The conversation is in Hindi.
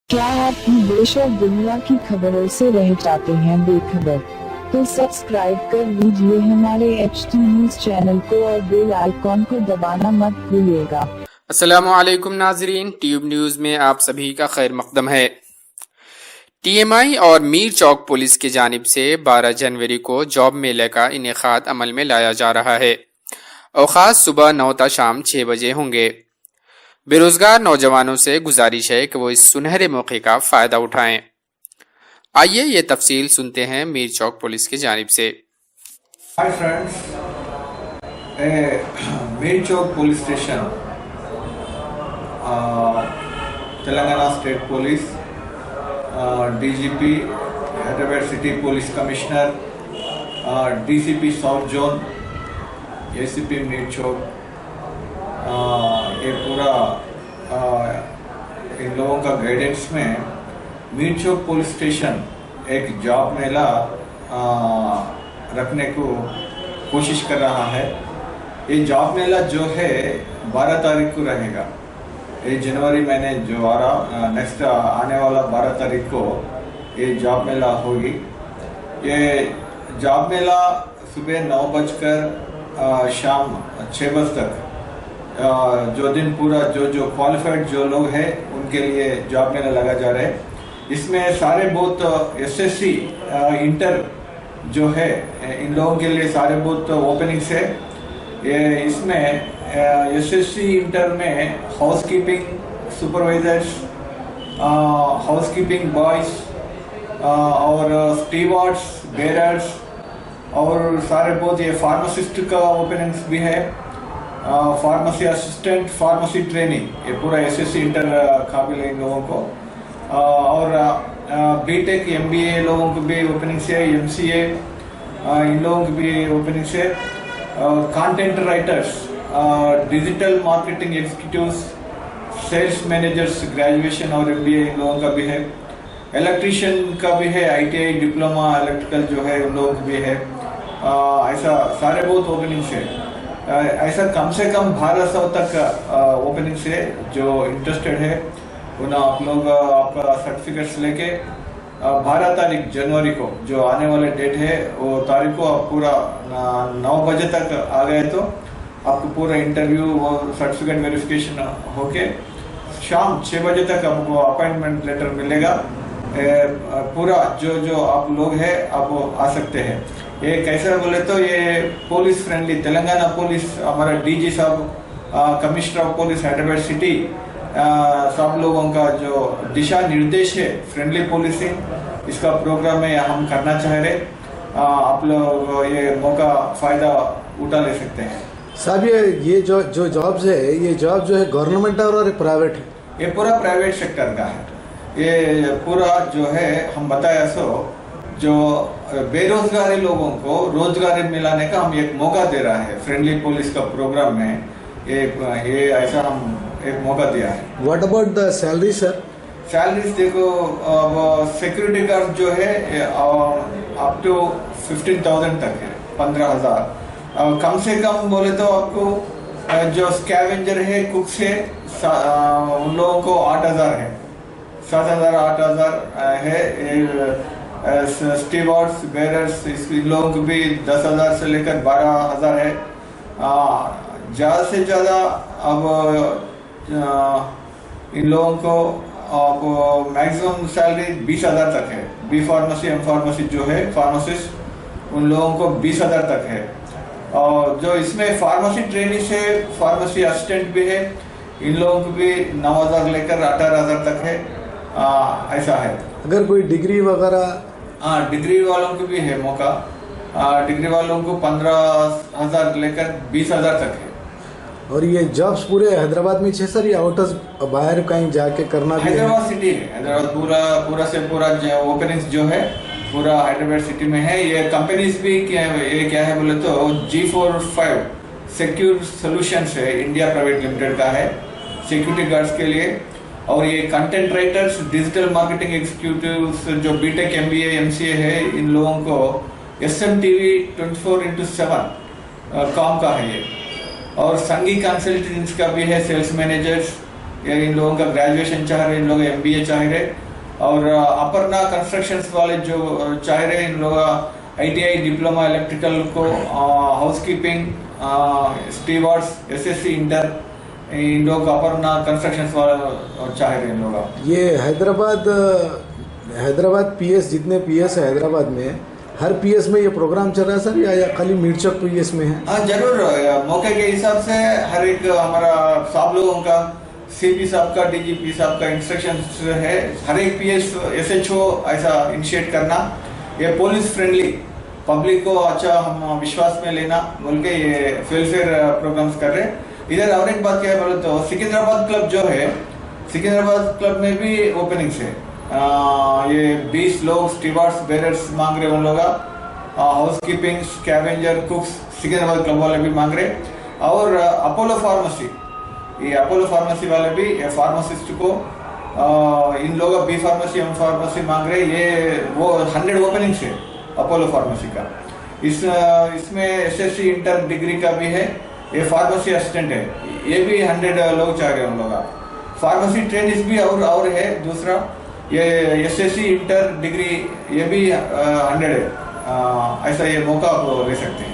क्या आप भी देश और दुनिया की खबरों से रह जाते हैं बेखबर? तो सब्सक्राइब कर लीजिए हमारे HT न्यूज चैनल को और बेल आइकॉन को दबाना मत भूलिएगा। अस्सलामुअलैकुम नाजरीन, ट्यूब न्यूज में आप सभी का खैर मकदम है। TMI और मीर चौक पुलिस की जानिब से 12 जनवरी को जॉब मेले का इनेकाद अमल में लाया जा रहा है। औकात सुबह 9 ता शाम 6 बजे होंगे। बेरोजगार नौजवानों से गुजारिश है कि वो इस सुनहरे मौके का फायदा उठाएं। आइए ये तफसील सुनते हैं मीर चौक पुलिस की जानिब से। Hi friends, Mir Chowk police station, Telangana state police, DGP Hyderabad city police commissioner, DCP south zone, ACP Mir Chowk, ये पूरा इन लोगों का गाइडेंस में मीर चौक पुलिस स्टेशन एक जॉब मेला रखने को कोशिश कर रहा है। ये जॉब मेला जो है 12 तारीख को रहेगा। ये जनवरी महीने जो आ रहा नेक्स्ट आने वाला 12 तारीख को ये जॉब मेला होगी। ये जॉब मेला सुबह 9 बजकर शाम 6 बजे तक जो दिन पूरा जो क्वालिफाइड जो लोग हैं उनके लिए जॉब मेला लगा जा रहा है। इसमें सारे बहुत SSC इंटर जो है इन लोगों के लिए सारे बहुत ओपनिंग्स है। ये इसमें SSC इंटर में हाउसकीपिंग सुपरवाइजर्स, हाउसकीपिंग बॉयज और स्टीवर्ड्स, बेरर्स और सारे बहुत ये फार्मासिस्ट का ओपनिंग्स भी है। फार्मेसी असिस्टेंट, फार्मेसी ट्रेनिंग, ये पूरा SSC इंटर काबिल है इन लोगों को। और BTech MBA लोगों को भी ओपनिंग से, MCA इन लोगों की भी ओपनिंग से, content writers, digital marketing executives, sales managers graduation और MBA इन लोगों का भी है। इलेक्ट्रीशियन का भी है, ITI डिप्लोमा इलेक्ट्रिकल जो है उन लोगों का भी है। ऐसा सारे बहुत ओपनिंग्स है। ऐसा कम से कम 1200 तक ओपनिंग से जो इंटरेस्टेड है उन्हें आप लोग आपका सर्टिफिकेट्स लेके 12 तारीख जनवरी को जो आने वाले डेट है वो तारीख को आप पूरा 9 बजे तक आ गए तो आपको पूरा इंटरव्यू और सर्टिफिकेट वेरिफिकेशन होके शाम 6 बजे तक आपको अपॉइंटमेंट लेटर मिलेगा। पूरा जो आप लोग हैं आप आ सकते हैं। ये कैसा बोले तो ये पुलिस फ्रेंडली तेलंगाना पुलिस, हमारा DG साहब, commissioner of police Hyderabad city, सब लोगों का जो दिशा निर्देश है फ्रेंडली पुलिसिंग, इसका प्रोग्राम है हम करना चाह रहे। आप लोग ये मौका फायदा उठा ले सकते हैं। साहब ये जो जॉब्स है, ये जॉब जो है गवर्नमेंट और प्राइवेट है? ये पूरा प्राइवेट सेक्टर का है। ये पूरा जो है हम बताया सो जो बेरोजगारी लोगों को रोजगारी मिलाने का हम एक मौका दे रहा है फ्रेंडली पुलिस का प्रोग्राम में। ये ऐसा हम एक मौका दिया है। What about the salary sir? Salaries देखो, सिक्योरिटी गार्ड जो है अप टू 15,000 तक है, 15,000। कम से कम बोले तो आपको जो स्कैवेंजर है, कुक से उन लोगों को 8,000 है, 7,000 8,000 है। स्टीवर्ड्स, बेरर्स इन लोगों को भी 10,000 से लेकर 12,000 है। ज़्यादा से ज़्यादा अब इन लोगों को अब मैक्सिमम सैलरी 20,000 तक है। B फार्मेसी, M फार्मेसी जो है फार्मासिस्ट उन लोगों को 20,000 तक है। और जो इसमें फार्मेसी ट्रेनिंग से फार्मेसी असिस्टेंट भी है, इन लोगों को भी 9,000 लेकर 18,000 तक है। ऐसा है। अगर कोई डिग्री वगैरह? हाँ, डिग्री वालों को भी है मौका। डिग्री वालों को 15,000 लेकर 20,000 तक है। और ये जॉब्स पूरे हैदराबाद में है सर या आउटर्स बाहर कहीं जाके करना भी है? हैदराबाद सिटी है। हैदराबाद पूरा से पूरा ओपनिंग्स जो है पूरा हैदराबाद सिटी में है। ये कंपनीज भी क्या है बोले तो G45 सिक्योर सॉल्यूशंस है, इंडिया प्राइवेट लिमिटेड का है सिक्योरिटी गार्ड्स के लिए। और ये content writers, digital marketing executives जो BTech MBA MCA है इन लोगों को SMTV 24/7 काम का है ये। और संगी कंसल्टेंट्स का भी है, सेल्स मैनेजर्स, ये इन लोगों का ग्रेजुएशन चाह रहे, इन लोग MBA चाह रहे, और अपर्णा कंस्ट्रक्शंस वाले जो चाह रहे इन लोग ITI डिप्लोमा इलेक्ट्रिकल को, हाउसकीपिंग, स्टीवर्ड्स, SSC इंटर, इन लोग अपर्णा कंस्ट्रक्शंस वाले चाह रहे इन लोग। ये हैदराबाद PS जितने PS है हैदराबाद में, हर PS में ये प्रोग्राम चल रहा है सर, या खाली मीरचौक PS में है? हाँ जरूर, मौके के हिसाब से हर एक हमारा सब लोगों का, CP साहब का, DGP साहब का इंस्ट्रक्शन है हर एक PS SHO ऐसा इनिशिएट करना। ये पुलिस फ्रेंडली, पब्लिक को अच्छा हम विश्वास में लेना बोल के ये वेलफेयर प्रोग्राम्स कर रहे हैं। इधर और एक बात क्या है बोले तो सिकंदराबाद क्लब जो है, सिकंदराबाद क्लब में भी ओपनिंग्स है। ये 20 लोग स्टीवर्ड्स बेरर्स मांग रहे, उन लोग हाउसकीपिंग, स्कैवेंजर, कुक्स सिकंदराबाद क्लब वाले भी मांग रहे, और अपोलो फार्मेसी, ये अपोलो फार्मेसी वाले भी फार्मासिस्ट को इन लोग B फार्मेसी M फार्मेसी मांग रहे। ये वो 100 ओपनिंग्स है अपोलो फार्मेसी का। इसमें SSC इंटर डिग्री का भी है, ये फार्मेसी असिस्टेंट है, ये भी 100 लोग चाह रहे हैं उन लोग। फार्मेसी ट्रेनिंग भी और है दूसरा, ये SSC इंटर डिग्री, ये भी 100 है। ऐसा ये मौका आप ले सकते हैं।